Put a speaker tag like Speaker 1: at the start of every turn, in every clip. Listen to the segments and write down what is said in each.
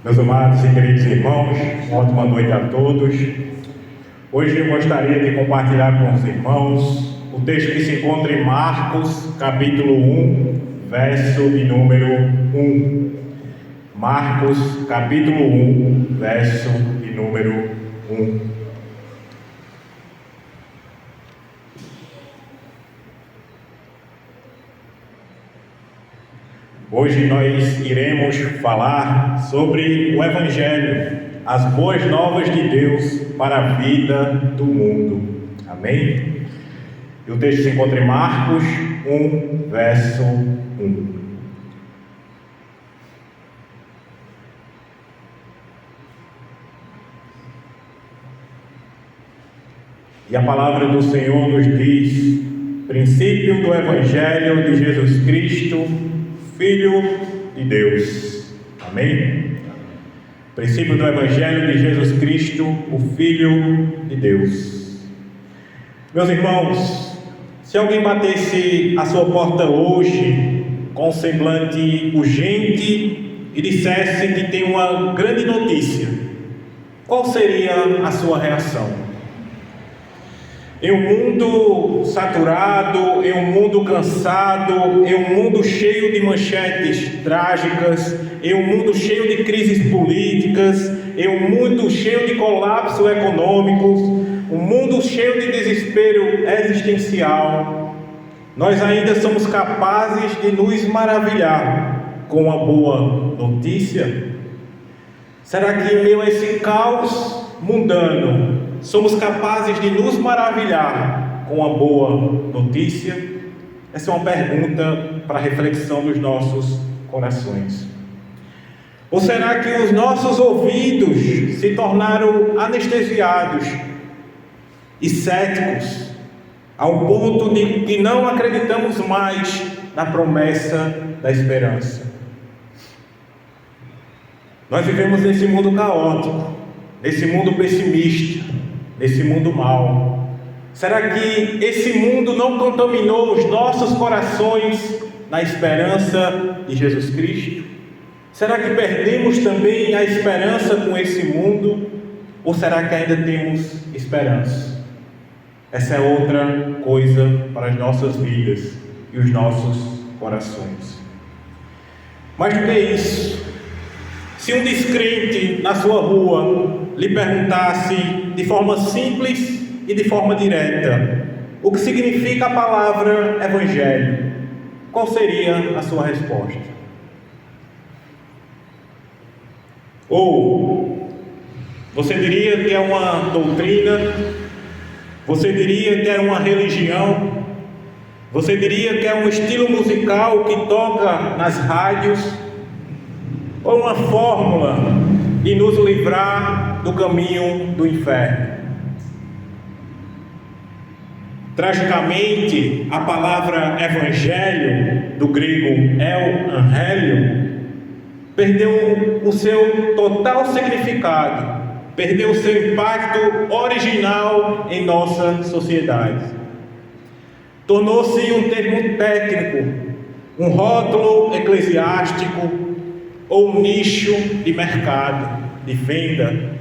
Speaker 1: Meus amados e queridos irmãos, uma ótima noite a todos. Hoje eu gostaria de compartilhar com os irmãos o texto que se encontra em Marcos, capítulo 1, verso de número 1. Marcos, capítulo 1, verso de número 1. Hoje nós iremos falar sobre o Evangelho, as boas novas de Deus para a vida do mundo. Amém? E o texto se encontra em Marcos 1, verso 1. E a palavra do Senhor nos diz: princípio do Evangelho de Jesus Cristo, Filho de Deus. Amém? Princípio do Evangelho de Jesus Cristo, o Filho de Deus. Meus irmãos, se alguém batesse a sua porta hoje com um semblante urgente e dissesse que tem uma grande notícia, qual seria a sua reação? Em um mundo saturado, em um mundo cansado, em um mundo cheio de manchetes trágicas, em um mundo cheio de crises políticas, em um mundo cheio de colapso econômicos, um mundo cheio de desespero existencial, nós ainda somos capazes de nos maravilhar com uma boa notícia? Será que em meio a esse caos mundano, somos capazes de nos maravilhar com uma boa notícia? Essa é uma pergunta para a reflexão dos nossos corações. Ou será que os nossos ouvidos se tornaram anestesiados e céticos ao ponto de que não acreditamos mais na promessa da esperança? Nós vivemos nesse mundo caótico, nesse mundo pessimista, nesse mundo mau. Será que esse mundo não contaminou os nossos corações na esperança de Jesus Cristo? Será que perdemos também a esperança com esse mundo? Ou será que ainda temos esperança? Essa é outra coisa para as nossas vidas e os nossos corações. Mais do que isso, se um descrente na sua rua lhe perguntasse de forma simples e de forma direta o que significa a palavra Evangelho, qual seria a sua resposta? Ou você diria que é uma doutrina? Você diria que é uma religião? Você diria que é um estilo musical que toca nas rádios? Ou uma fórmula de nos livrar do caminho do inferno? Tragicamente, a palavra evangelho, do grego euangelion, perdeu o seu total significado, perdeu o seu impacto original em nossa sociedade. Tornou-se um termo técnico, um rótulo eclesiástico, ou um nicho de mercado, de venda.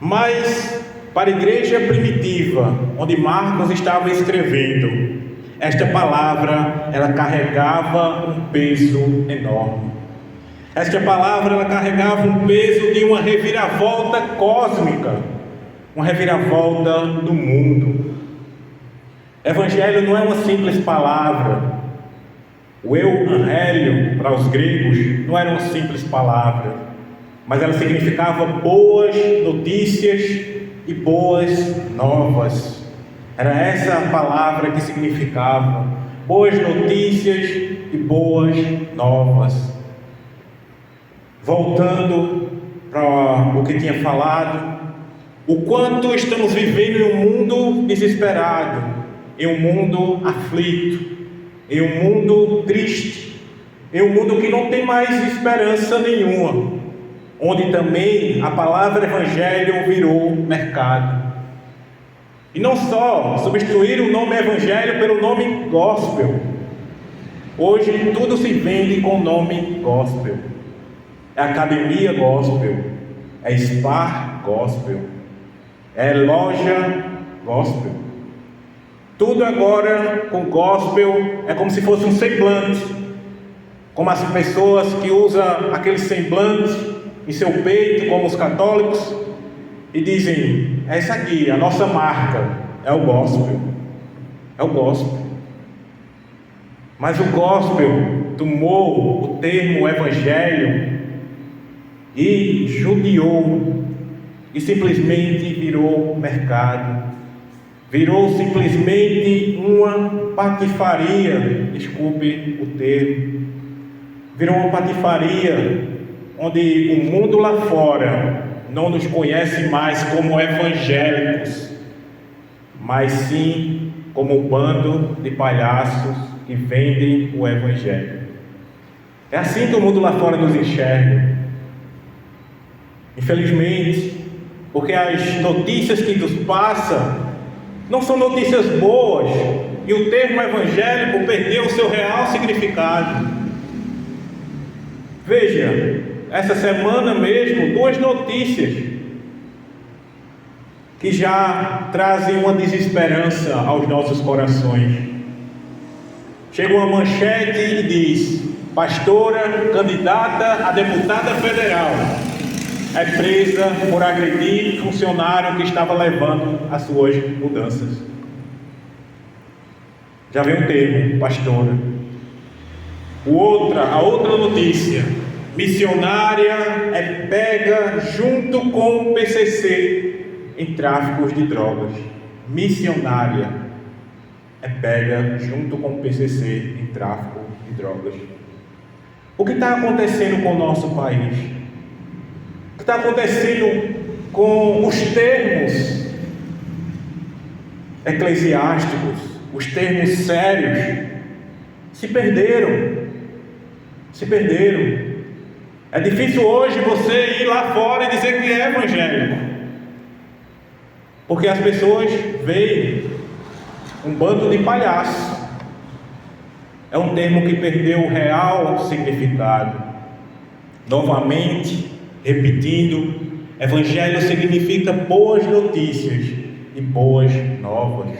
Speaker 1: Mas para a igreja primitiva, onde Marcos estava escrevendo, esta palavra, ela carregava um peso enorme. Esta palavra, ela carregava um peso de uma reviravolta cósmica, uma reviravolta do mundo. Evangelho não é uma simples palavra. O euangelion, para os gregos, não era uma simples palavra, mas ela significava boas notícias e boas novas. Era essa a palavra que significava boas notícias e boas novas. Voltando para o que tinha falado, o quanto estamos vivendo em um mundo desesperado, em um mundo aflito, em um mundo triste, em um mundo que não tem mais esperança nenhuma, onde também a palavra Evangelho virou mercado. E não só substituir o nome Evangelho pelo nome Gospel. Hoje tudo se vende com o nome Gospel. é academia gospel, é spa gospel, é loja gospel. Tudo agora com gospel é como se fosse um semblante, como as pessoas que usam aquele semblante em seu peito, como os católicos, e dizem: é isso aqui, a nossa marca é o gospel, é o gospel. Mas o gospel tomou o termo evangelho e judiou, e simplesmente virou mercado, virou simplesmente uma patifaria, desculpe o termo, virou uma patifaria onde o mundo lá fora não nos conhece mais como evangélicos, mas sim como um bando de palhaços que vendem o evangelho. É assim que o mundo lá fora nos enxerga, infelizmente, porque as notícias que nos passam não são notícias boas, e o termo evangélico perdeu o seu real significado. Veja, essa semana mesmo, 2 notícias que já trazem uma desesperança aos nossos corações. Chega uma manchete e diz: pastora candidata a deputada federal é presa por agredir funcionário que estava levando as suas mudanças. Já vem um termo, pastora. A outra notícia: missionária é pega junto com o PCC em tráficos de drogas. Missionária é pega junto com o PCC em tráfico de drogas. O que está acontecendo com o nosso país? O que está acontecendo com os termos eclesiásticos, os termos sérios? Se perderam. É difícil hoje você ir lá fora e dizer que é evangélico, porque as pessoas veem um bando de palhaços. É um termo que perdeu o real significado. Novamente, repetindo, evangelho significa boas notícias e boas novas.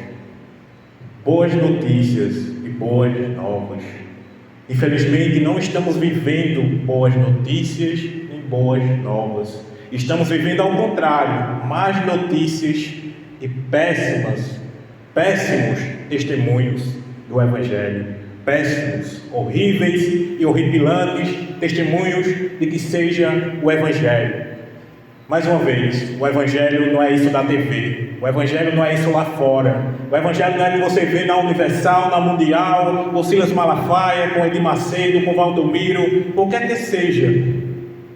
Speaker 1: Boas notícias e boas novas. Infelizmente, não estamos vivendo boas notícias nem boas novas. Estamos vivendo ao contrário, más notícias e péssimos testemunhos do evangelho. Péssimos, horríveis e horripilantes testemunhos de que seja o evangelho. Mais uma vez, o evangelho não é isso da TV, o evangelho não é isso lá fora, o evangelho não é que você vê na Universal, na Mundial, com Silas Malafaia, com Edir Macedo, com Valdomiro, qualquer que seja.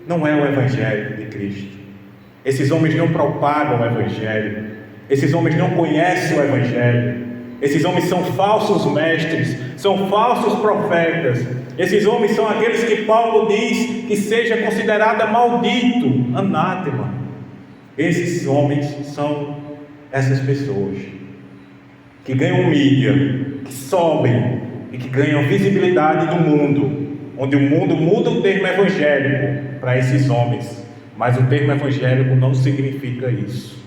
Speaker 1: Não é o evangelho de Cristo. Esses homens não propagam o evangelho, esses homens não conhecem o evangelho, esses homens são falsos mestres, são falsos profetas. Esses homens são aqueles que Paulo diz que seja considerado maldito, anátema. Esses homens são essas pessoas que ganham mídia, que sobem e que ganham visibilidade no mundo, onde o mundo muda o termo evangélico para esses homens, mas o termo evangélico não significa isso.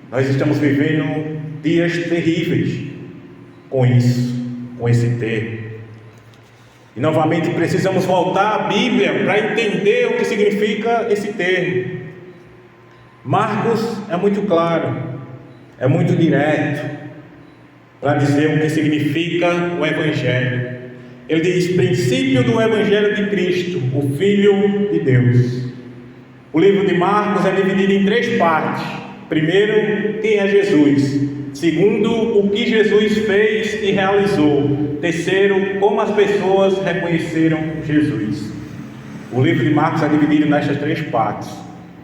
Speaker 1: Nós estamos vivendo dias terríveis com isso, com esse termo. E novamente precisamos voltar à Bíblia para entender o que significa esse termo. Marcos é muito claro, é muito direto para dizer o que significa o Evangelho. Ele diz: princípio do Evangelho de Cristo, o Filho de Deus. O livro de Marcos é dividido em 3 partes. Primeiro, quem é Jesus. Segundo, o que Jesus fez e realizou. Terceiro, como as pessoas reconheceram Jesus. O livro de Marcos é dividido nestas 3 partes.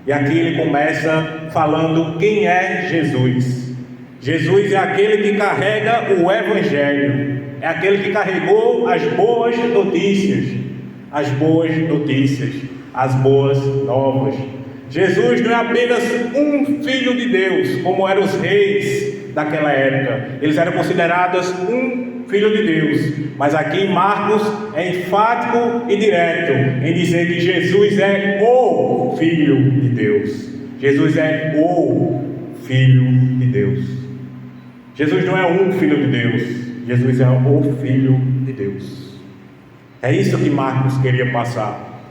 Speaker 1: E aqui ele começa falando quem é Jesus. Jesus é aquele que carrega o Evangelho. É aquele que carregou as boas notícias. As boas notícias. As boas novas. Jesus não é apenas um filho de Deus, como eram os reis daquela época. Eles eram considerados um Filho de Deus. Mas aqui em Marcos é enfático e direto em dizer que Jesus é o Filho de Deus. Jesus é o Filho de Deus. Jesus não é um Filho de Deus, Jesus é o Filho de Deus. É isso que Marcos queria passar.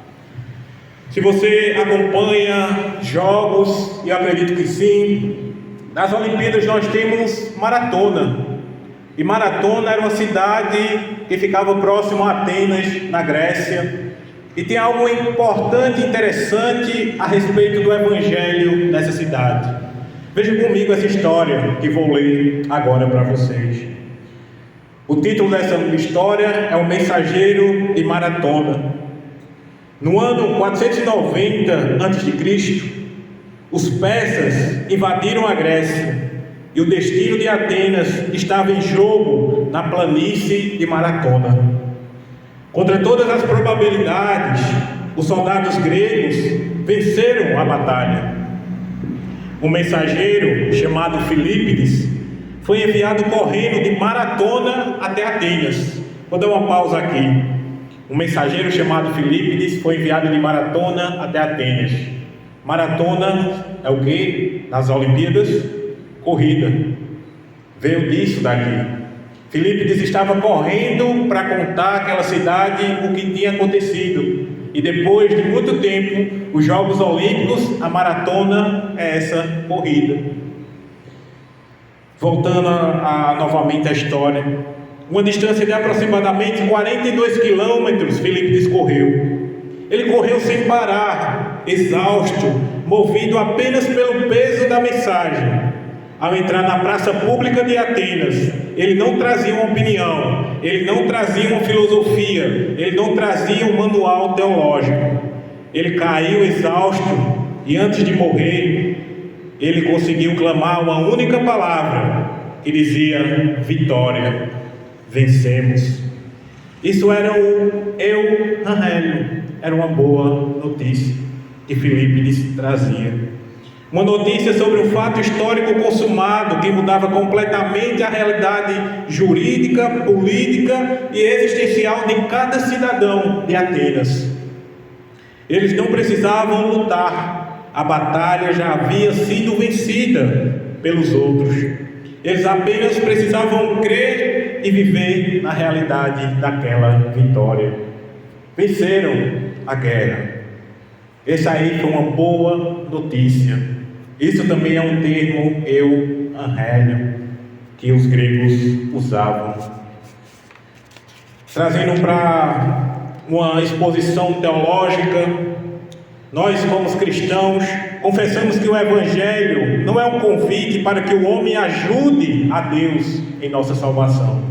Speaker 1: Se você acompanha jogos, e eu acredito que sim, nas Olimpíadas nós temos maratona. E Maratona era uma cidade que ficava próximo a Atenas, na Grécia. E tem algo importante e interessante a respeito do Evangelho nessa cidade. Veja comigo essa história que vou ler agora para vocês. O título dessa história é O Mensageiro de Maratona. No ano 490 a.C., os persas invadiram a Grécia e o destino de Atenas estava em jogo na planície de Maratona. Contra todas as probabilidades, os soldados gregos venceram a batalha. Um mensageiro chamado Filípides foi enviado correndo de Maratona até Atenas. Vou dar uma pausa aqui. Um mensageiro chamado Filípides foi enviado de Maratona até Atenas. Maratona é o que? Nas Olimpíadas? Corrida. Veio disso daqui. Filípides estava correndo para contar àquela cidade o que tinha acontecido. E depois de muito tempo, os Jogos Olímpicos, a maratona é essa corrida. Voltando novamente à história. Uma distância de aproximadamente 42 quilômetros, Filípides correu. Ele correu sem parar, exausto, movido apenas pelo peso da mensagem. Ao entrar na praça pública de Atenas, ele não trazia uma opinião, ele não trazia uma filosofia, ele não trazia um manual teológico. Ele caiu exausto e antes de morrer, ele conseguiu clamar uma única palavra que dizia: vitória, vencemos. Isso era o Evangelho, era uma boa notícia que Filípides trazia. Uma notícia sobre um fato histórico consumado que mudava completamente a realidade jurídica, política e existencial de cada cidadão de Atenas. Eles não precisavam lutar, a batalha já havia sido vencida pelos outros. Eles apenas precisavam crer e viver na realidade daquela vitória. Venceram a guerra. Essa aí foi uma boa notícia. Isso também é um termo Evangelho que os gregos usavam. Trazendo para uma exposição teológica, nós, como cristãos, confessamos que o Evangelho não é um convite para que o homem ajude a Deus em nossa salvação.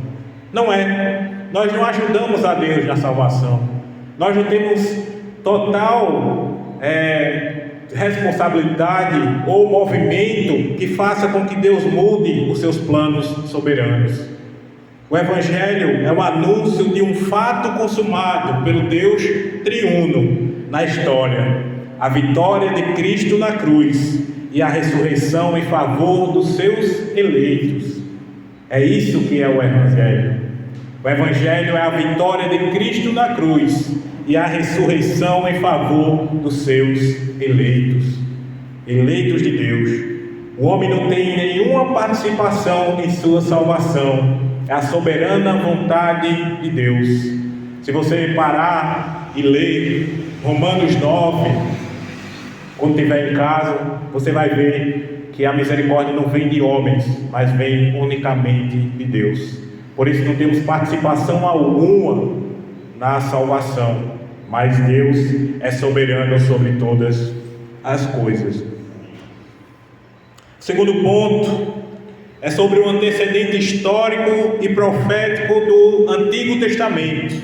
Speaker 1: Não é. Nós não ajudamos a Deus na salvação. Nós não temos total responsabilidade ou movimento que faça com que Deus mude os seus planos soberanos. O Evangelho é o anúncio de um fato consumado pelo Deus triuno na história: a vitória de Cristo na cruz e a ressurreição em favor dos seus eleitos. É isso que é o Evangelho. O Evangelho é a vitória de Cristo na cruz e a ressurreição em favor dos seus eleitos, eleitos de Deus. O homem não tem nenhuma participação em sua salvação, é a soberana vontade de Deus. Se você parar e ler Romanos 9, quando estiver em casa, você vai ver que a misericórdia não vem de homens, mas vem unicamente de Deus. Por isso não temos participação alguma na salvação, mas Deus é soberano sobre todas as coisas. Segundo ponto é sobre o antecedente histórico e profético do Antigo Testamento.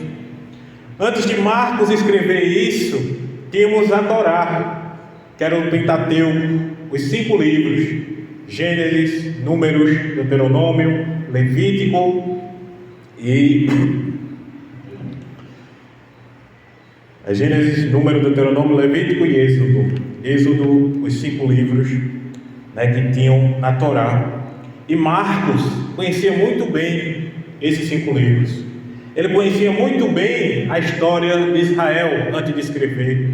Speaker 1: Antes de Marcos escrever isso, tínhamos a Torá, que era o Pentateuco, os 5 livros: Gênesis, Números, Deuteronômio, Levítico e Gênesis, Número, Deuteronômio, Levítico e Êxodo. Êxodo, os 5 livros que tinham na Torá. E Marcos conhecia muito bem esses 5 livros. Ele conhecia muito bem a história de Israel antes de escrever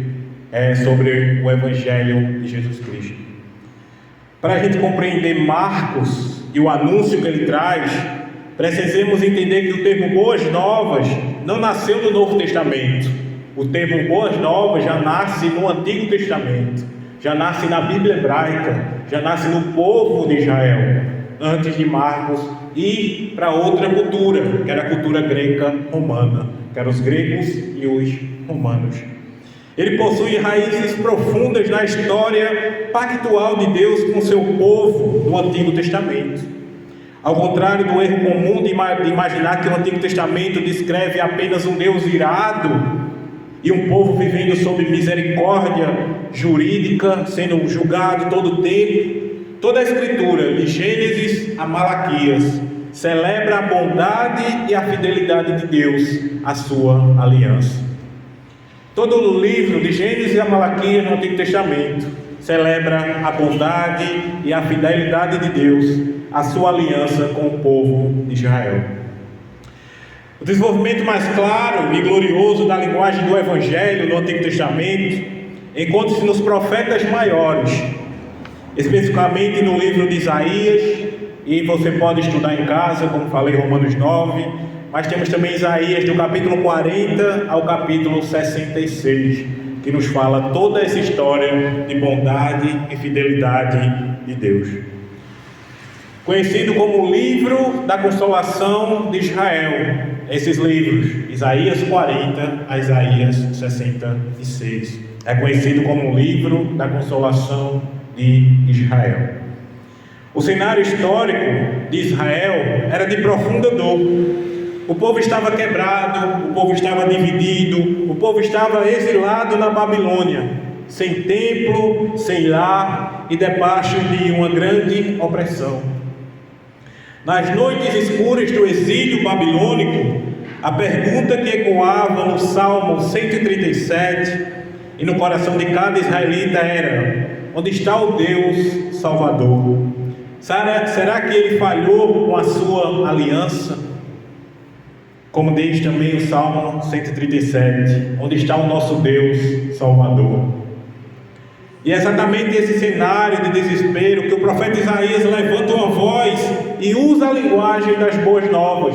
Speaker 1: sobre o Evangelho de Jesus Cristo. Para a gente compreender Marcos e o anúncio que ele traz, precisamos entender que o termo Boas Novas não nasceu no Novo Testamento. O termo Boas Novas já nasce no Antigo Testamento, já nasce na Bíblia hebraica, já nasce no povo de Israel, antes de Marcos ir para outra cultura, que era a cultura greca-romana, que eram os gregos e os romanos. Ele possui raízes profundas na história pactual de Deus com seu povo no Antigo Testamento. Ao contrário do erro comum de imaginar que o Antigo Testamento descreve apenas um Deus irado e um povo vivendo sob misericórdia jurídica, sendo julgado todo o tempo, toda a Escritura, de Gênesis a Malaquias, celebra a bondade e a fidelidade de Deus à sua aliança. Todo o livro de Gênesis a Malaquias no Antigo Testamento celebra a bondade e a fidelidade de Deus à sua aliança com o povo de Israel. O desenvolvimento mais claro e glorioso da linguagem do Evangelho no Antigo Testamento encontra-se nos profetas maiores, especificamente no livro de Isaías, e você pode estudar em casa, como falei, Romanos 9, mas temos também Isaías do capítulo 40 ao capítulo 66, que nos fala toda essa história de bondade e fidelidade de Deus. Conhecido como o livro da consolação de Israel, esses livros, Isaías 40 a Isaías 66, é conhecido como o livro da consolação de Israel. O cenário histórico de Israel era de profunda dor. O povo estava quebrado, o povo estava dividido, o povo estava exilado na Babilônia, sem templo, sem lar e debaixo de uma grande opressão. Nas noites escuras do exílio babilônico, a pergunta que ecoava no Salmo 137 e no coração de cada israelita era: onde está o Deus Salvador? Será que ele falhou com a sua aliança? Como diz também o Salmo 137, onde está o nosso Deus Salvador? E é exatamente esse cenário de desespero que o profeta Isaías levanta uma voz e usa a linguagem das boas novas.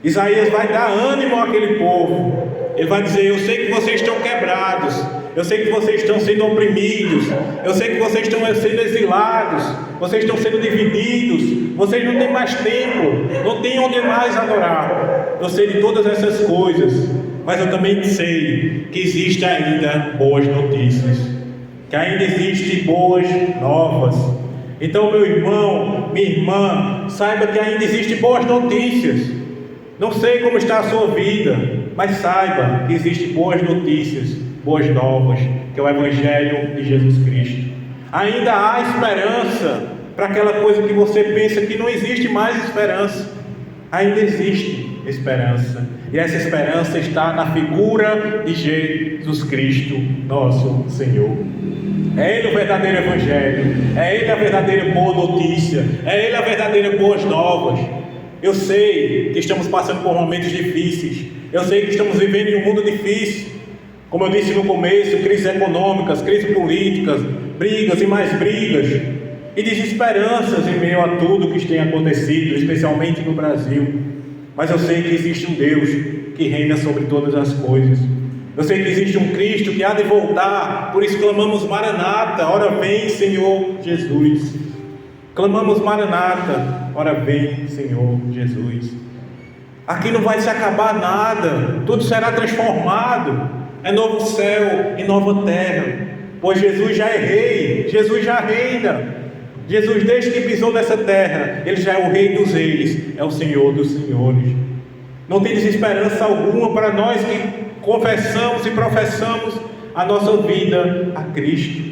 Speaker 1: Isaías vai dar ânimo àquele povo. Ele vai dizer: eu sei que vocês estão quebrados, eu sei que vocês estão sendo oprimidos, eu sei que vocês estão sendo exilados, vocês estão sendo divididos, vocês não têm mais templo, não têm onde mais adorar. Eu sei de todas essas coisas, mas eu também sei que existe ainda boas notícias, que ainda existem boas novas. Então, meu irmão, minha irmã, saiba que ainda existem boas notícias. Não sei como está a sua vida, mas saiba que existem boas notícias, boas novas, que é o Evangelho de Jesus Cristo. Ainda há esperança para aquela coisa que você pensa que não existe mais esperança. Ainda existe esperança, e essa esperança está na figura de Jesus Cristo, nosso Senhor. É Ele o verdadeiro Evangelho, é Ele a verdadeira boa notícia, é Ele a verdadeira boas novas. Eu sei que estamos passando por momentos difíceis, eu sei que estamos vivendo em um mundo difícil, como eu disse no começo, crises econômicas, crises políticas, brigas e mais brigas, e desesperanças em meio a tudo que tem acontecido, especialmente no Brasil. Mas eu sei que existe um Deus que reina sobre todas as coisas. Eu sei que existe um Cristo que há de voltar, por isso clamamos Maranata, ora vem Senhor Jesus. Clamamos Maranata, ora vem Senhor Jesus. Aqui não vai se acabar nada, tudo será transformado, é novo céu e nova terra, pois Jesus já é rei, Jesus já reina. Jesus, desde que pisou nessa terra, Ele já é o Rei dos Reis, é o Senhor dos Senhores. Não tem desesperança alguma para nós que confessamos e professamos a nossa vida a Cristo.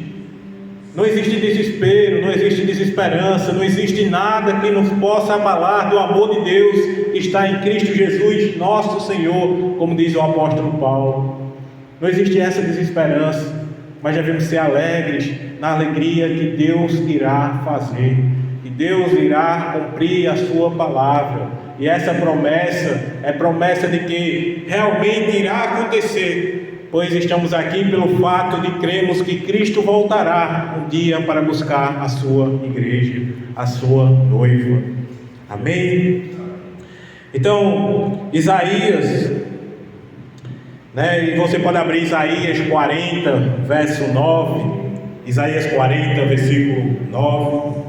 Speaker 1: Não existe desespero, não existe desesperança, não existe nada que nos possa abalar do amor de Deus que está em Cristo Jesus, nosso Senhor, como diz o apóstolo Paulo. Não existe essa desesperança, mas devemos ser alegres na alegria que Deus irá fazer, que Deus irá cumprir a sua palavra, E essa promessa é promessa de que realmente irá acontecer, pois estamos aqui pelo fato de cremos que Cristo voltará um dia para buscar a sua igreja, a sua noiva. Amém? Então, Isaías, e você pode abrir Isaías 40, verso 9, Isaías 40, versículo 9.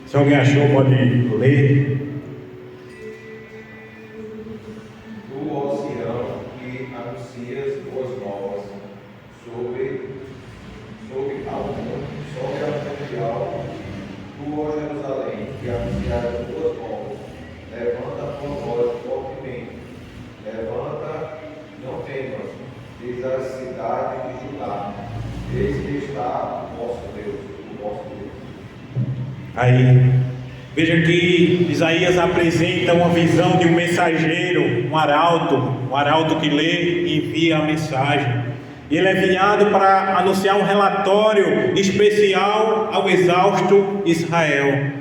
Speaker 1: Se alguém achou, pode ler.
Speaker 2: Tu, ó Sião, que anuncias boas novas sobre a mundial, tu, ó Jerusalém, que anuncias boas novas, levanta a tua voz fortemente, levanta, não temas, diz a cidade de Judá, eis que está o vosso Deus, o vosso Deus.
Speaker 1: Aí, veja que Isaías apresenta uma visão de um mensageiro, um arauto que lê e envia a mensagem. Ele é enviado para anunciar um relatório especial ao exausto Israel.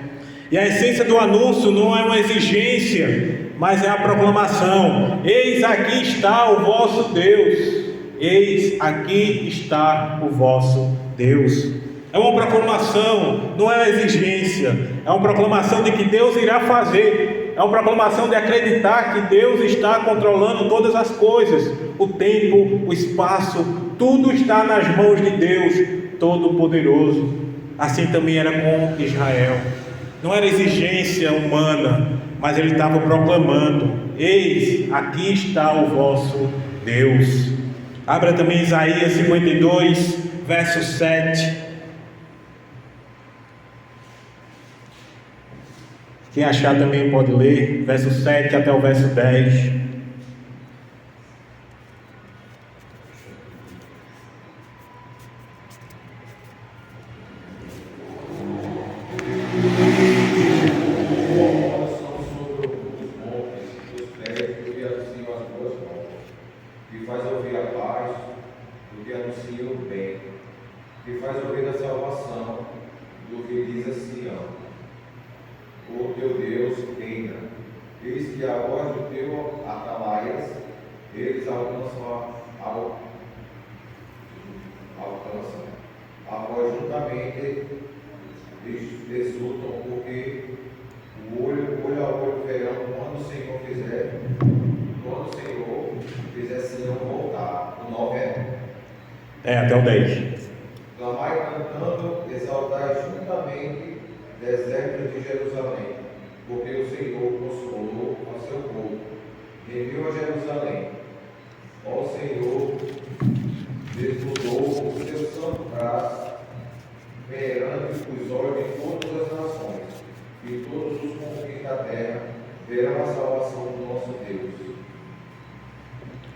Speaker 1: E a essência do anúncio não é uma exigência, mas é a proclamação: eis aqui está o vosso Deus, eis aqui está o vosso Deus. É uma proclamação, não é uma exigência, é uma proclamação de que Deus irá fazer, é uma proclamação de acreditar que Deus está controlando todas as coisas, o tempo, o espaço, tudo está nas mãos de Deus Todo-Poderoso. Assim também era com Israel, não era exigência humana, mas ele estava proclamando: eis, aqui está o vosso Deus. Abra também Isaías 52, verso 7. Quem achar também pode ler, verso 7 até o verso 10. Até o 10.
Speaker 2: Clamai cantando, exaltai juntamente, deserto de Jerusalém, porque o Senhor consolou a seu povo, remiu a Jerusalém. Ó Senhor, desnudou o seu santo braço, perante os olhos de todas as nações, e todos os confins da terra verão a salvação do nosso Deus.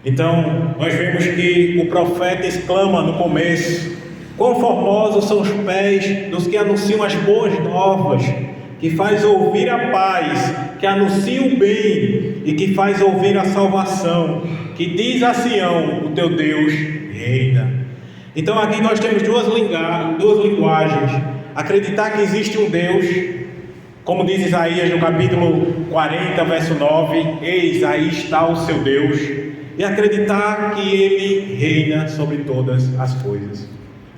Speaker 1: Então, nós vemos que o profeta exclama no começo: quão formosos são os pés dos que anunciam as boas novas, que faz ouvir a paz, que anuncia o bem e que faz ouvir a salvação, que diz a Sião: o teu Deus reina. Então aqui nós temos duas linguagens: acreditar que existe um Deus, como diz Isaías no capítulo 40, verso 9, eis aí está o seu Deus, e acreditar que Ele reina sobre todas as coisas.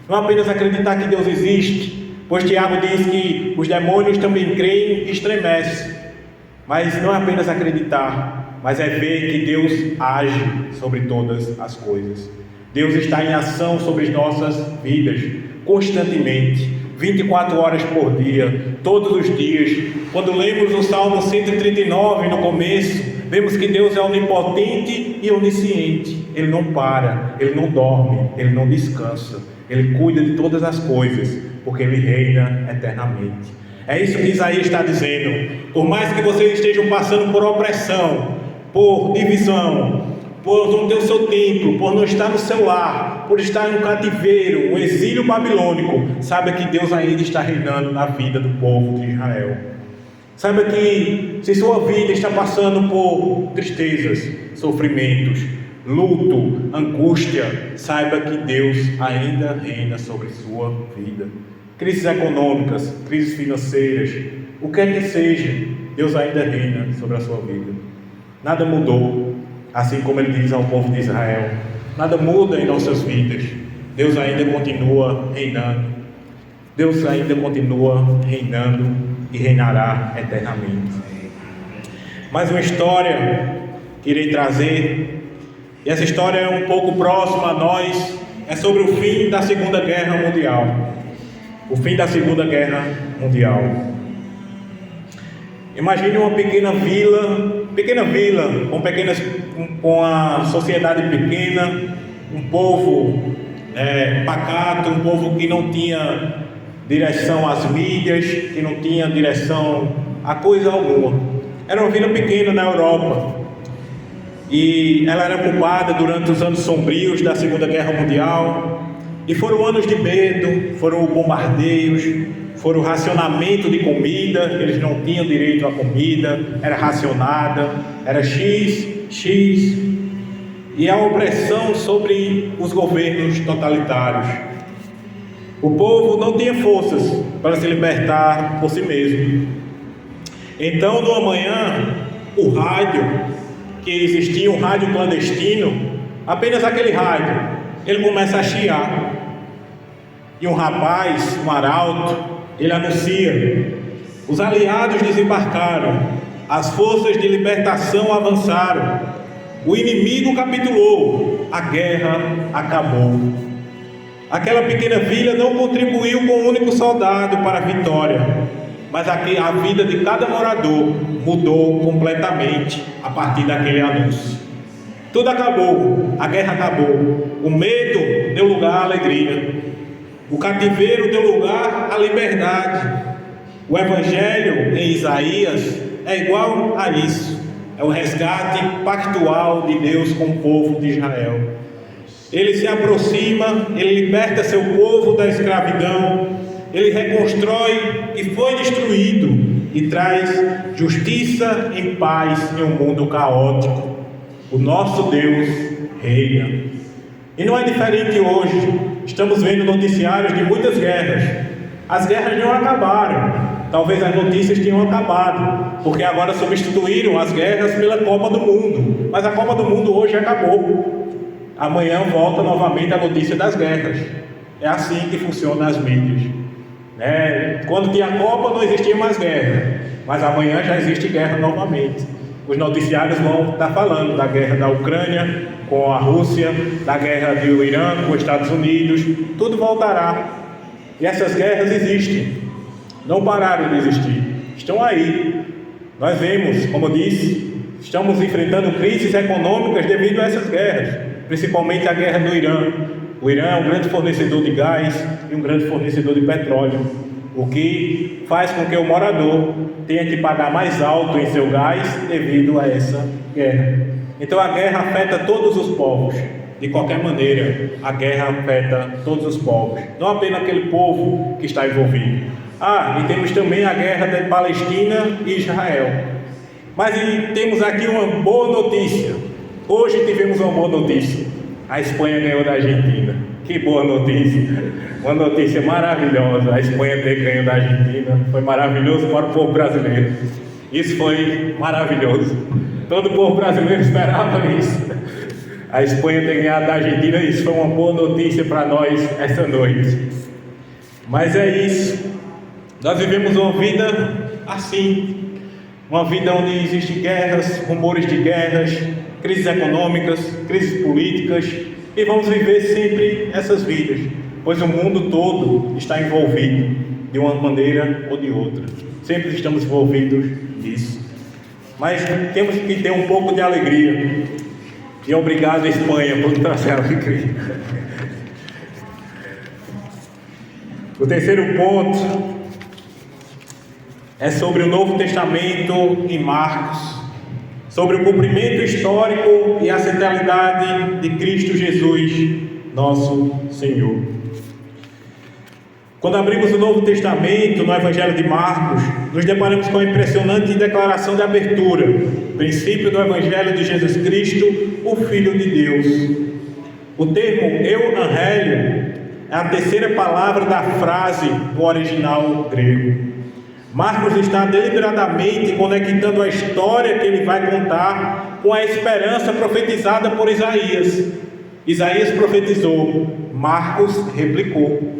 Speaker 1: Não apenas acreditar que Deus existe, pois Tiago diz que os demônios também creem e estremecem, mas não é apenas acreditar, mas é ver que Deus age sobre todas as coisas. Deus está em ação sobre as nossas vidas, constantemente, 24 horas por dia, todos os dias. Quando lemos o Salmo 139 no começo, vemos que Deus é onipotente e onisciente. Ele não para, Ele não dorme, Ele não descansa, Ele cuida de todas as coisas, porque Ele reina eternamente. É isso que Isaías está dizendo. Por mais que vocês estejam passando por opressão, por divisão, por não ter o seu templo, por não estar no seu lar, por estar em um cativeiro, um exílio babilônico, saiba que Deus ainda está reinando na vida do povo de Israel. Saiba que se sua vida está passando por tristezas, sofrimentos, luto, angústia, saiba que Deus ainda reina sobre sua vida. Crises econômicas, crises financeiras, o que é que seja, Deus ainda reina sobre a sua vida. Nada mudou, assim como Ele diz ao povo de Israel. Nada muda em nossas vidas. Deus ainda continua reinando. Deus ainda continua reinando e reinará eternamente. Mais uma história que irei trazer, e essa história é um pouco próxima a nós, é sobre o fim da Segunda Guerra Mundial. O fim da Segunda Guerra Mundial. Imagine uma pequena vila com a sociedade pequena, um povo pacato, um povo que não tinha direção às mídias, que não tinha direção a coisa alguma. Era uma vila pequena na Europa, e ela era ocupada durante os anos sombrios da Segunda Guerra Mundial, e foram anos de medo, foram bombardeios, foram racionamento de comida, eles não tinham direito à comida, era racionada, era X, e a opressão sobre os governos totalitários. O povo não tinha forças para se libertar por si mesmo. Então, numa manhã, o rádio, que existia um rádio clandestino, apenas aquele rádio, ele começa a chiar. E um rapaz, um arauto, ele anuncia: os aliados desembarcaram, as forças de libertação avançaram, o inimigo capitulou, a guerra acabou. Aquela pequena vila não contribuiu com um único soldado para a vitória, mas a vida de cada morador mudou completamente a partir daquele anúncio. Tudo acabou, a guerra acabou, o medo deu lugar à alegria, o cativeiro deu lugar à liberdade. O Evangelho em Isaías é igual a isso, é o resgate pactual de Deus com o povo de Israel. Ele se aproxima, ele liberta seu povo da escravidão, ele reconstrói e foi destruído e traz justiça em paz em um mundo caótico. O nosso Deus reina. E não é diferente hoje. Estamos vendo noticiários de muitas guerras. As guerras não acabaram. Talvez as notícias tenham acabado, porque agora substituíram as guerras pela Copa do Mundo. Mas a Copa do Mundo hoje acabou. Amanhã volta novamente a notícia das guerras. É assim que funcionam as mídias. Quando tinha a Copa não existia mais guerra, mas amanhã já existe guerra novamente. Os noticiários vão estar falando da guerra da Ucrânia com a Rússia, da guerra do Irã com os Estados Unidos. Tudo voltará. E essas guerras existem, não pararam de existir, estão aí. Nós vemos, como eu disse, estamos enfrentando crises econômicas devido a essas guerras, principalmente a guerra do Irã. O Irã é um grande fornecedor de gás e um grande fornecedor de petróleo, o que faz com que o morador tenha que pagar mais alto em seu gás devido a essa guerra. Então a guerra afeta todos os povos, de qualquer maneira, a guerra afeta todos os povos, não apenas aquele povo que está envolvido. E temos também a guerra da Palestina e Israel. Mas temos aqui uma boa notícia. Hoje tivemos uma boa notícia. A Espanha ganhou da Argentina. Que boa notícia. Uma notícia maravilhosa. A Espanha ter ganho da Argentina foi maravilhoso para o povo brasileiro. Isso foi maravilhoso. Todo o povo brasileiro esperava isso. A Espanha ter ganhado da Argentina, isso foi uma boa notícia para nós essa noite. Mas é isso. Nós vivemos uma vida assim. Uma vida onde existem guerras, rumores de guerras, crises econômicas, crises políticas, e vamos viver sempre essas vidas, pois o mundo todo está envolvido de uma maneira ou de outra. Sempre estamos envolvidos nisso. Mas temos que ter um pouco de alegria. E obrigado, Espanha, por trazer alegria. O terceiro ponto é sobre o Novo Testamento em Marcos, sobre o cumprimento histórico e a centralidade de Cristo Jesus, nosso Senhor. Quando abrimos o Novo Testamento, no Evangelho de Marcos, nos deparamos com a impressionante declaração de abertura, princípio do Evangelho de Jesus Cristo, o Filho de Deus. O termo euangélio é a terceira palavra da frase no original grego. Marcos está deliberadamente conectando a história que ele vai contar com a esperança profetizada por Isaías. Isaías profetizou, Marcos replicou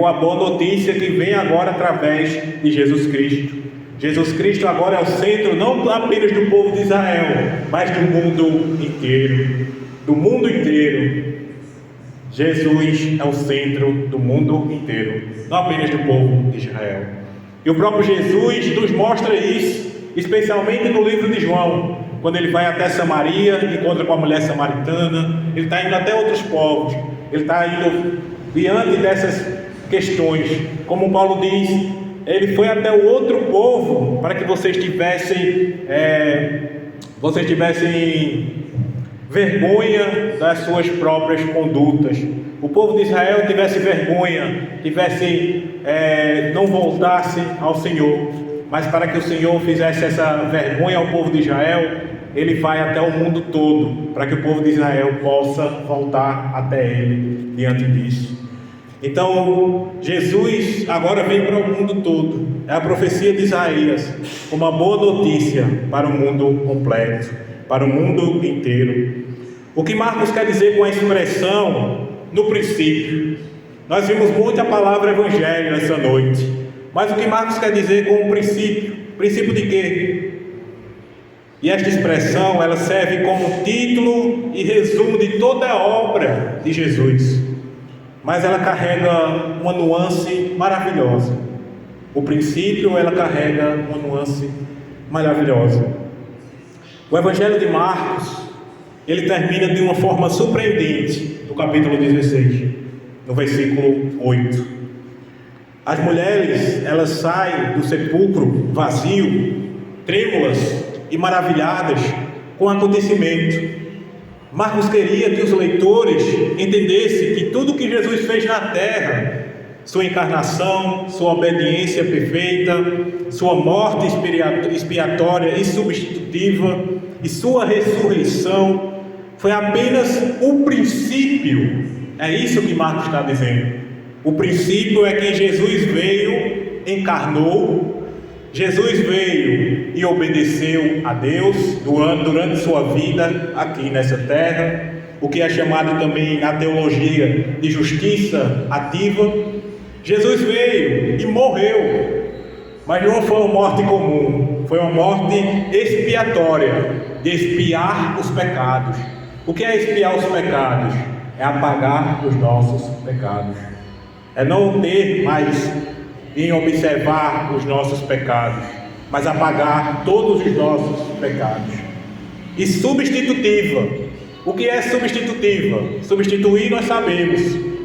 Speaker 1: a boa notícia que vem agora através de Jesus Cristo. Jesus Cristo agora é o centro não apenas do povo de Israel, mas do mundo inteiro. Do mundo inteiro. Jesus é o centro do mundo inteiro, não apenas do povo de Israel. E o próprio Jesus nos mostra isso, especialmente no livro de João, quando ele vai até Samaria, encontra com a mulher samaritana, ele está indo até outros povos, ele está indo diante dessas questões. Como Paulo diz, ele foi até o outro povo para que vocês tivessem vergonha das suas próprias condutas. O povo de Israel tivesse vergonha, não voltasse ao Senhor, mas para que o Senhor fizesse essa vergonha ao povo de Israel, ele vai até o mundo todo, para que o povo de Israel possa voltar até ele diante disso. Então, Jesus agora vem para o mundo todo. É a profecia de Isaías, uma boa notícia para o mundo completo, para o mundo inteiro. O que Marcos quer dizer com a expressão no princípio? Nós vimos muito a palavra evangelho essa noite, mas o que Marcos quer dizer com o princípio? Princípio de quê? E esta expressão, ela serve como título e resumo de toda a obra de Jesus, mas ela carrega uma nuance maravilhosa. O princípio, ela carrega uma nuance maravilhosa. O Evangelho de Marcos, ele termina de uma forma surpreendente, no capítulo 16, no versículo 8. As mulheres, elas saem do sepulcro vazio, trêmulas e maravilhadas com o acontecimento. Marcos queria que os leitores entendessem que tudo que Jesus fez na terra, sua encarnação, sua obediência perfeita, sua morte expiatória e substitutiva e sua ressurreição, foi apenas o princípio. É isso que Marcos está dizendo. O princípio é que Jesus veio, encarnou, Jesus veio e obedeceu a Deus durante sua vida aqui nessa terra, o que é chamado também na teologia de justiça ativa. Jesus veio e morreu, mas não foi uma morte comum, foi uma morte expiatória, de expiar os pecados. O que é expiar os pecados? É apagar os nossos pecados, é não ter mais em observar os nossos pecados, mas apagar todos os nossos pecados. E substitutiva. O que é substitutiva? Substituir nós sabemos.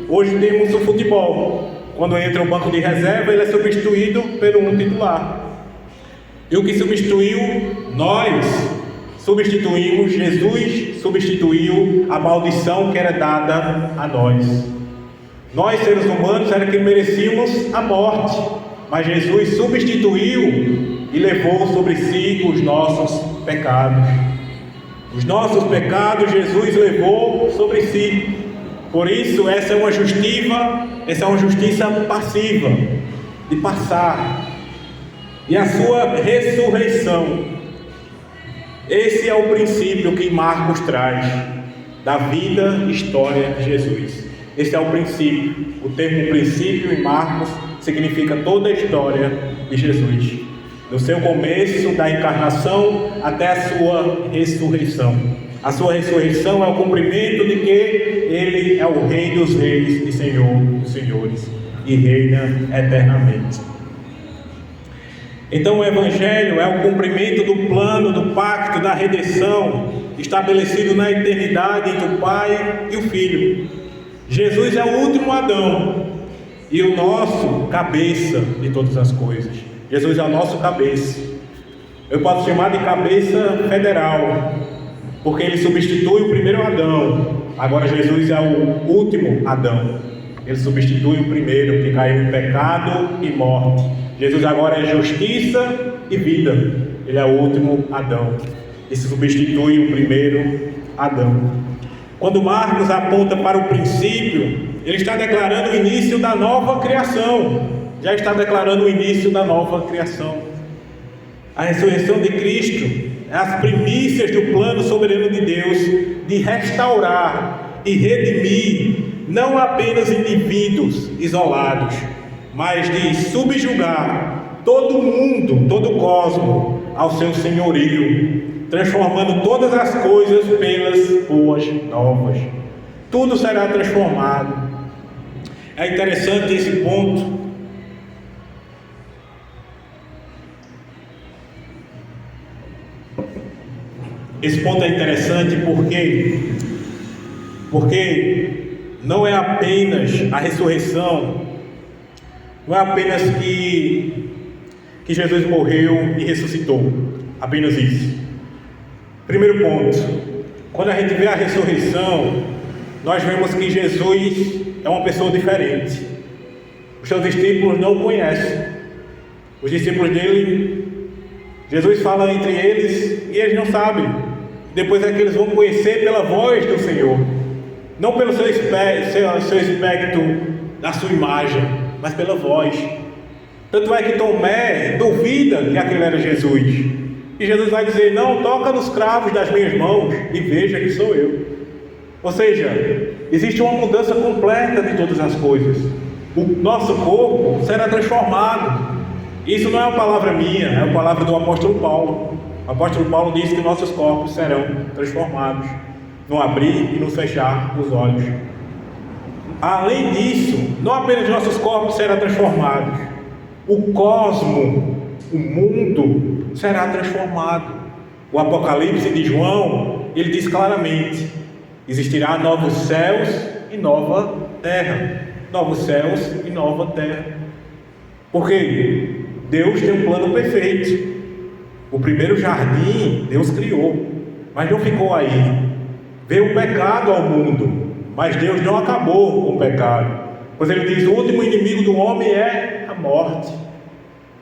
Speaker 1: Hoje temos o futebol. Quando entra o banco de reserva, ele é substituído pelo um titular. E o que substituiu? Nós substituímos, Jesus substituiu a maldição que era dada a nós. Nós, seres humanos, era que merecíamos a morte, mas Jesus substituiu e levou sobre si os nossos pecados. Os nossos pecados Jesus levou sobre si. Por isso, essa é uma justiça passiva, de passar. E a sua ressurreição. Esse é o princípio que Marcos traz da vida e história de Jesus. Esse é o princípio. O termo princípio em Marcos significa toda a história de Jesus, do seu começo, da encarnação até a sua ressurreição. A sua ressurreição é o cumprimento de que Ele é o Rei dos Reis e Senhor dos Senhores e reina eternamente. Então o Evangelho é o cumprimento do plano, do pacto, da redenção estabelecido na eternidade entre o Pai e o Filho. Jesus é o último Adão e o nosso cabeça de todas as coisas. Jesus é o nosso cabeça. Eu posso chamar de cabeça federal, porque ele substitui o primeiro Adão. Agora Jesus é o último Adão. Ele substitui o primeiro, que caiu em pecado e morte. Jesus agora é justiça e vida. Ele é o último Adão. E substitui o primeiro Adão. Quando Marcos aponta para o princípio, ele está declarando o início da nova criação. Já está declarando o início da nova criação. A ressurreição de Cristo é as primícias do plano soberano de Deus de restaurar e redimir não apenas indivíduos isolados, mas de subjugar todo mundo, todo o cosmo ao seu senhorio, transformando todas as coisas pelas boas novas. Tudo será transformado. É interessante esse ponto. Esse ponto é interessante porque não é apenas a ressurreição, não é apenas que Jesus morreu e ressuscitou, apenas isso. Primeiro ponto, quando a gente vê a ressurreição, nós vemos que Jesus é uma pessoa diferente. Os seus discípulos não o conhecem. Os discípulos dele, Jesus fala entre eles e eles não sabem. Depois é que eles vão conhecer pela voz do Senhor, não pelo seu aspecto, da sua imagem, mas pela voz. Tanto é que Tomé duvida que aquele era Jesus, e Jesus vai dizer: não, toca nos cravos das minhas mãos e veja que sou eu. Ou seja, existe uma mudança completa de todas as coisas. O nosso corpo será transformado. Isso não é uma palavra minha, é uma palavra do apóstolo Paulo. O apóstolo Paulo diz que nossos corpos serão transformados no abrir e no fechar dos olhos. Além disso, não apenas nossos corpos serão transformados, o cosmo, o mundo será transformado. O Apocalipse de João, ele diz claramente: existirá novos céus e nova terra. Novos céus e nova terra. Porque Deus tem um plano perfeito. O primeiro jardim Deus criou, mas não ficou aí. Veio o pecado ao mundo, mas Deus não acabou com o pecado, pois ele diz: o último inimigo do homem é a morte.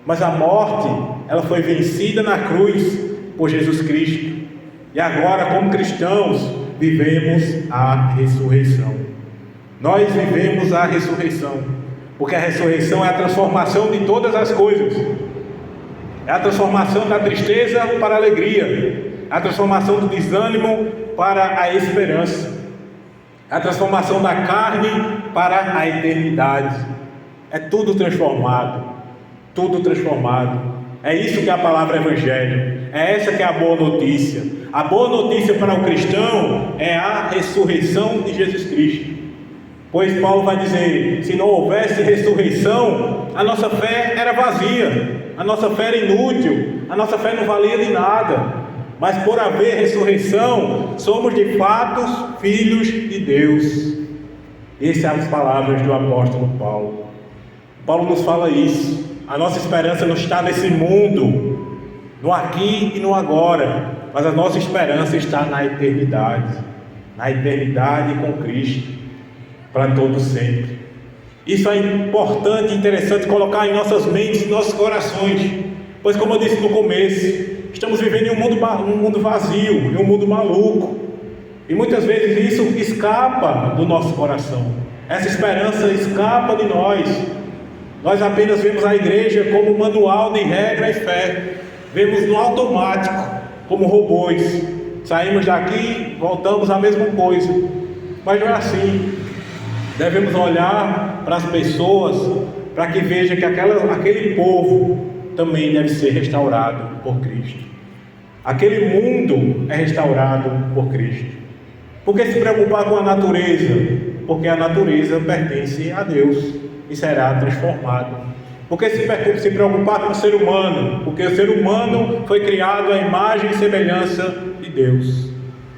Speaker 1: Mas a morte, ela foi vencida na cruz por Jesus Cristo. E agora, como cristãos, vivemos a ressurreição. Nós vivemos a ressurreição, porque a ressurreição é a transformação de todas as coisas. É a transformação da tristeza para a alegria, a transformação do desânimo para a esperança, a transformação da carne para a eternidade. É tudo transformado, tudo transformado. É isso que é a palavra evangelho, é essa que é a boa notícia. A boa notícia para o cristão é a ressurreição de Jesus Cristo. Pois Paulo vai dizer: se não houvesse ressurreição, a nossa fé era vazia, a nossa fé era inútil, a nossa fé não valia de nada. Mas por haver ressurreição, somos de fato filhos de Deus. Essas são as palavras do apóstolo Paulo. Paulo nos fala isso. A nossa esperança não está nesse mundo, no aqui e no agora, mas a nossa esperança está na eternidade com Cristo, para todo sempre. Isso é importante e interessante colocar em nossas mentes e nossos corações, pois, como eu disse no começo, estamos vivendo em um mundo vazio, em um mundo maluco, e muitas vezes isso escapa do nosso coração. Essa esperança escapa de nós. Nós apenas vemos a igreja como um manual de regra e fé, vemos no automático, como robôs. Saímos daqui, voltamos à mesma coisa, mas não é assim. Devemos olhar para as pessoas, para que veja que aquele povo também deve ser restaurado por Cristo. Aquele mundo é restaurado por Cristo. Por que se preocupar com a natureza? Porque a natureza pertence a Deus e será transformado. Por que se preocupar com o ser humano? Porque o ser humano foi criado à imagem e semelhança de Deus.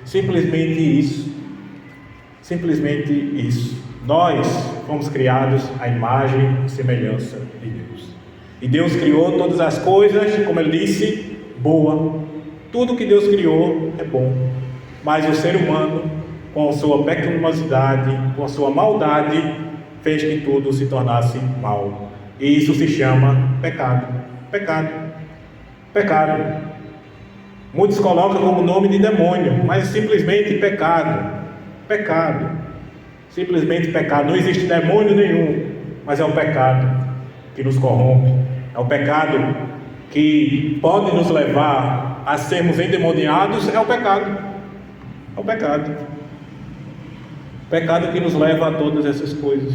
Speaker 1: Simplesmente isso. Simplesmente isso. Nós fomos criados à imagem e semelhança de Deus. E Deus criou todas as coisas, como Ele disse, boa. Tudo que Deus criou é bom. Mas o ser humano, com a sua pecaminosidade, com a sua maldade, fez que tudo se tornasse mal. E isso se chama pecado. Pecado. Pecado. Muitos colocam como nome de demônio, mas simplesmente pecado. Pecado. Simplesmente pecado. Não existe demônio nenhum, mas é o pecado que nos corrompe. É o pecado que pode nos levar a sermos endemoniados. É o pecado. É o pecado. O pecado que nos leva a todas essas coisas.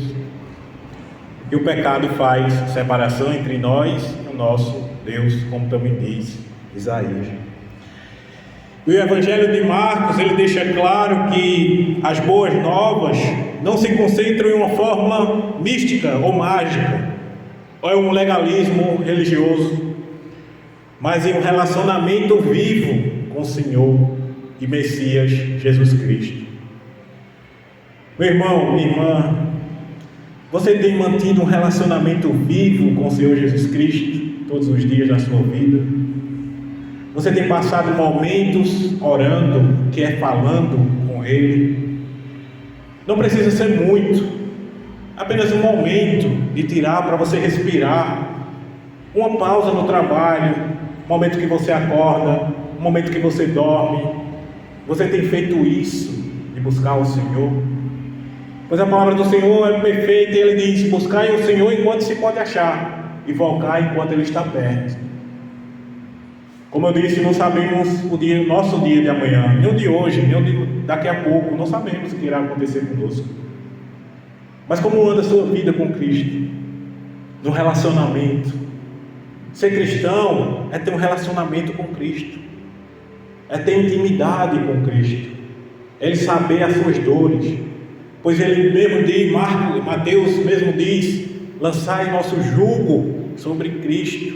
Speaker 1: E o pecado faz separação entre nós e o nosso Deus, como também diz Isaías. E o Evangelho de Marcos, ele deixa claro que as boas novas não se concentram em uma fórmula mística ou mágica, ou em um legalismo religioso, mas em um relacionamento vivo com o Senhor e Messias Jesus Cristo. Meu irmão, minha irmã, você tem mantido um relacionamento vivo com o Senhor Jesus Cristo todos os dias da sua vida? Você tem passado momentos orando, que é falando com Ele? Não precisa ser muito, apenas um momento de tirar para você respirar, uma pausa no trabalho, um momento que você acorda, um momento que você dorme. Você tem feito isso, de buscar o Senhor? Pois a palavra do Senhor é perfeita e Ele diz: buscai o Senhor enquanto se pode achar, e invocai enquanto Ele está perto. Como eu disse, não sabemos o nosso dia de amanhã, nem o de hoje, nem o de daqui a pouco. Não sabemos o que irá acontecer conosco. Mas como anda a sua vida com Cristo? No relacionamento. Ser cristão é ter um relacionamento com Cristo, é ter intimidade com Cristo, é Ele saber as suas dores. Pois Ele mesmo diz, Mateus mesmo diz: lançai nosso jugo sobre Cristo,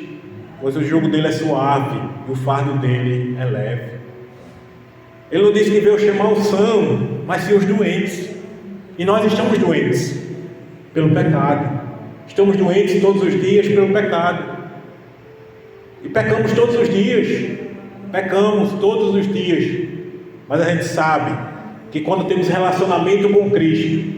Speaker 1: pois o jugo dele é suave e o fardo dele é leve. Ele não diz que veio chamar os sãos, mas sim os doentes. E nós estamos doentes pelo pecado. Estamos doentes todos os dias pelo pecado. E pecamos todos os dias. Pecamos todos os dias. Mas a gente sabe que quando temos relacionamento com Cristo,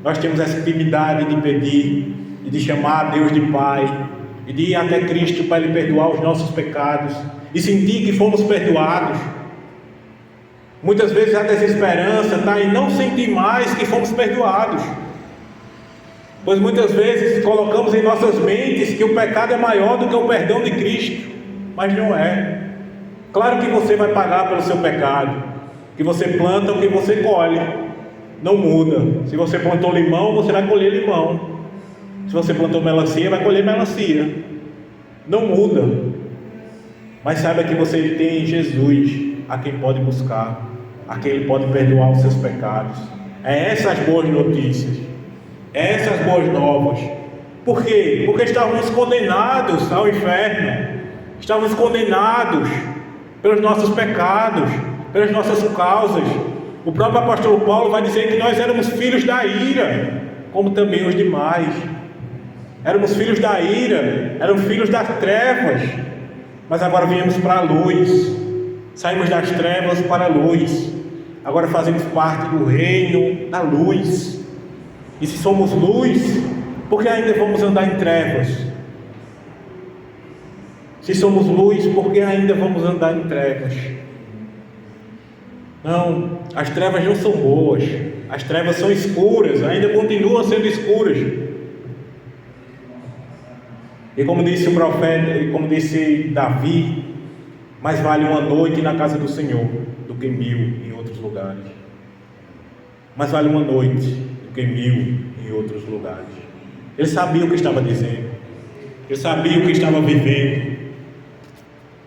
Speaker 1: nós temos essa intimidade de pedir e de chamar a Deus de Pai, e de ir até Cristo para Ele perdoar os nossos pecados e sentir que fomos perdoados. Muitas vezes a desesperança está em não sentir mais que fomos perdoados, pois muitas vezes colocamos em nossas mentes que o pecado é maior do que o perdão de Cristo, mas não é. Claro que você vai pagar pelo seu pecado, que você planta o que você colhe, não muda. Se você plantou limão, você vai colher limão. Se você plantou melancia, vai colher melancia. Não muda. Mas saiba que você tem Jesus, a quem pode buscar, a quem Ele pode perdoar os seus pecados. É essas boas notícias, é essas boas novas. Por quê? Porque estávamos condenados ao inferno, estávamos condenados pelos nossos pecados, pelas nossas causas. O próprio apóstolo Paulo vai dizer que nós éramos filhos da ira, como também os demais. Éramos filhos da ira, éramos filhos das trevas, mas agora viemos para a luz, saímos das trevas para a luz, agora fazemos parte do reino da luz. E se somos luz, por que ainda vamos andar em trevas? Se somos luz, por que ainda vamos andar em trevas? Não, as trevas não são boas, as trevas são escuras, ainda continuam sendo escuras. E como disse o profeta, e como disse Davi, mais vale uma noite na casa do Senhor do que 1000 em outros lugares. Mais vale uma noite do que 1000 em outros lugares. Ele sabia o que estava dizendo, ele sabia o que estava vivendo,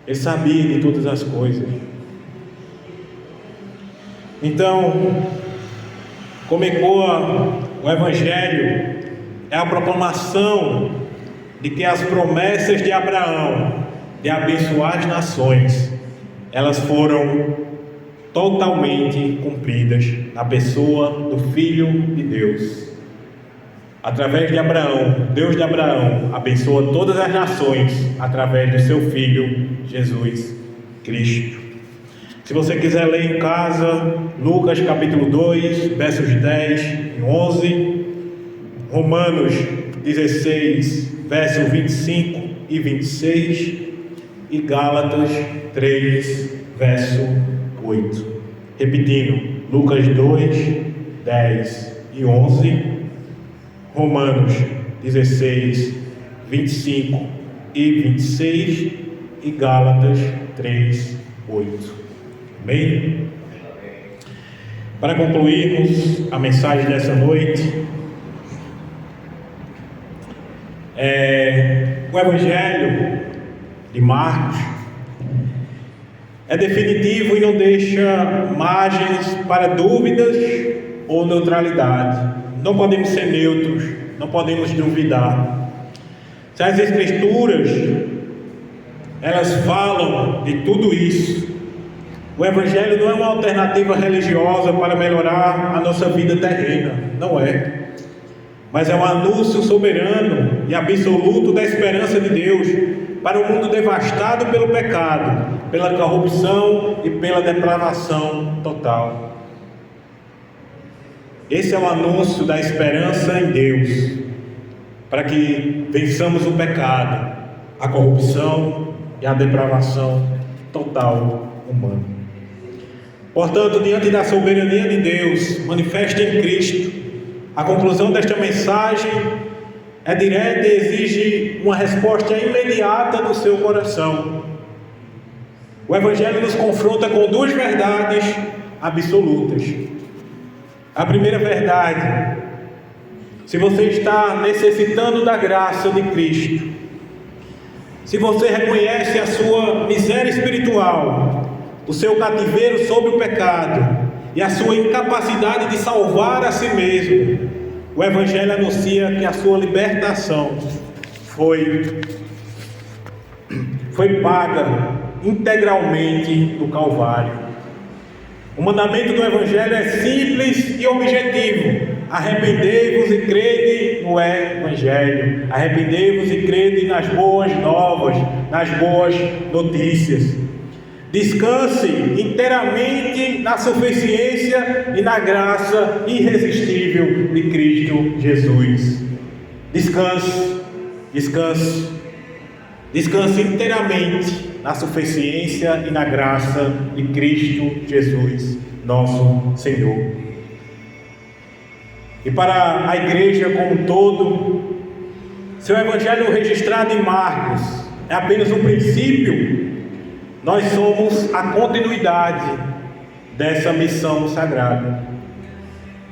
Speaker 1: ele sabia de todas as coisas. Então, como ecoa o Evangelho, é a proclamação de que as promessas de Abraão de abençoar as nações, elas foram totalmente cumpridas na pessoa do Filho de Deus. Através de Abraão, Deus de Abraão abençoa todas as nações através do seu Filho Jesus Cristo. Se você quiser ler em casa, Lucas capítulo 2, versos 10 e 11, Romanos 16, verso 25 e 26 e Gálatas 3, verso 8. Repetindo, Lucas 2, 10 e 11, Romanos 16, 25 e 26 e Gálatas 3, 8. Amém? Para concluirmos a mensagem dessa noite, o Evangelho de Marcos é definitivo e não deixa margens para dúvidas ou neutralidade. Não podemos ser neutros, não podemos duvidar. Se as Escrituras elas falam de tudo isso, o Evangelho não é uma alternativa religiosa para melhorar a nossa vida terrena, não é. Mas é um anúncio soberano e absoluto da esperança de Deus para um mundo devastado pelo pecado, pela corrupção e pela depravação total. Esse é o anúncio da esperança em Deus, para que vençamos o pecado, a corrupção e a depravação total humana. Portanto, diante da soberania de Deus manifesta em Cristo, a conclusão desta mensagem é direta e exige uma resposta imediata do seu coração. O Evangelho nos confronta com duas verdades absolutas. A primeira verdade: se você está necessitando da graça de Cristo, se você reconhece a sua miséria espiritual, o seu cativeiro sobre o pecado e a sua incapacidade de salvar a si mesmo, o Evangelho anuncia que a sua libertação foi paga integralmente no Calvário. O mandamento do Evangelho é simples e objetivo: arrependei-vos e crede no Evangelho, arrependei-vos e crede nas boas novas, nas boas notícias. Descanse inteiramente na suficiência e na graça irresistível de Cristo Jesus. Descanse inteiramente na suficiência e na graça de Cristo Jesus, nosso Senhor. E para a igreja como um todo, seu Evangelho registrado em Marcos é apenas um princípio. Nós somos a continuidade dessa missão sagrada.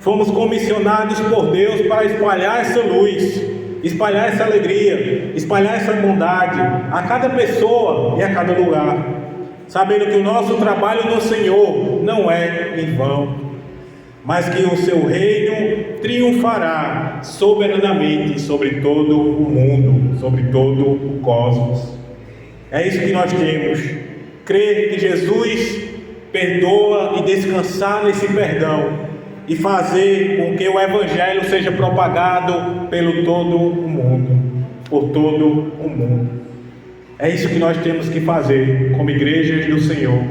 Speaker 1: Fomos comissionados por Deus para espalhar essa luz, espalhar essa alegria, espalhar essa bondade a cada pessoa e a cada lugar, sabendo que o nosso trabalho no Senhor não é em vão, mas que o seu reino triunfará soberanamente sobre todo o mundo, sobre todo o cosmos. É isso que nós temos: crer que Jesus perdoa e descansar nesse perdão, e fazer com que o Evangelho seja propagado pelo todo o mundo, por todo o mundo. É isso que nós temos que fazer como igrejas do Senhor: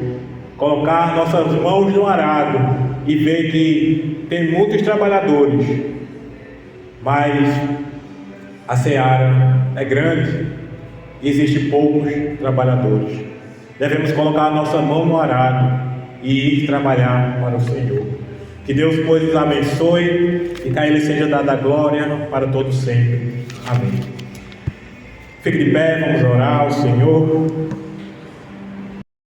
Speaker 1: colocar nossas mãos no arado e ver que tem muitos trabalhadores, mas a seara é grande e existem poucos trabalhadores. Devemos colocar a nossa mão no arado e ir trabalhar para o Senhor. Que Deus, pois, nos abençoe e que a Ele seja dada a glória para todos sempre. Amém. Fique de pé, vamos orar ao Senhor.